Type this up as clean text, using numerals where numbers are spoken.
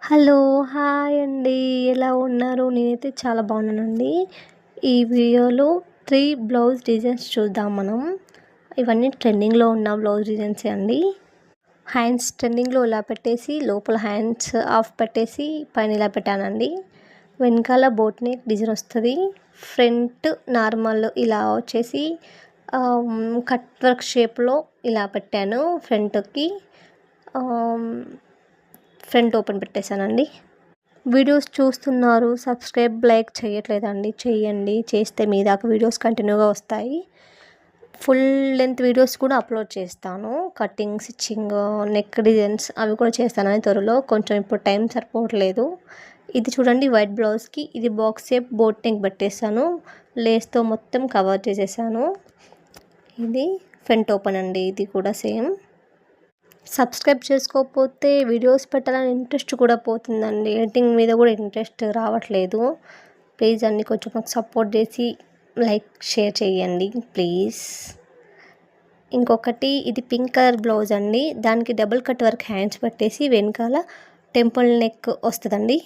Hello! Hi అండి. ఎలా ఉన్నారు? నేనైతే చాలా బాగున్నానండి. ఈ వీడియోలో 3 బ్లౌజ్ డిజైన్స్ చూద్దాం మనం. ఇవన్నీ ట్రెండింగ్‌లో ఉన్న బ్లౌజ్ డిజైన్సే అండి. హ్యాండ్స్ ట్రెండింగ్‌లో ఇలా పెట్టేసి, లోపల హ్యాండ్స్ ఆఫ్ పెట్టేసి, పైన ఇలా పెట్టానండి. వెనకాల బోట్ నెక్ డిజైన్ వస్తది. ఫ్రంట్ నార్మల్ ఇలా వచ్చేసి కట్ వర్క్ షేప్‌లో ఇలా పెట్టాను ఫ్రంట్‌కి. ఫ్రంట్ ఓపెన్ పెట్టేశానండి. వీడియోస్ చూస్తున్నారు, సబ్స్క్రైబ్, లైక్ చేయట్లేదండి. చేయండి. చేస్తే మీ దాకా వీడియోస్ కంటిన్యూగా వస్తాయి. ఫుల్ లెంత్ వీడియోస్ కూడా అప్లోడ్ చేస్తాను. కటింగ్, స్టిచ్చింగ్, నెక్ డిజైన్స్ అవి కూడా చేస్తానని త్వరలో. కొంచెం ఇప్పుడు టైం సరిపోవట్లేదు. ఇది చూడండి వైట్ బ్లౌజ్‌కి ఇది బాక్స్ షేప్ బోట్ నెక్ పెట్టేసాను. లేస్‌తో మొత్తం కవర్ చేసేసాను. ఇది ఫ్రంట్ ఓపెన్ అండి. ఇది కూడా సేమ్. సబ్స్క్రైబ్ చేసుకోకపోతే వీడియోస్ పెట్టాలని ఇంట్రెస్ట్ కూడా పోతుందండి. ఎడిటింగ్ మీద కూడా ఇంట్రెస్ట్ రావట్లేదు. ప్లీజ్ అండి కొంచెం మాకు సపోర్ట్ చేసి లైక్, షేర్ చేయండి ప్లీజ్. ఇంకొకటి ఇది పింక్ కలర్ బ్లౌజ్ అండి. దానికి డబుల్ కట్ వర్క్ హ్యాండ్స్ పెట్టేసి వెనకాల టెంపుల్ నెక్ వస్తుందండి.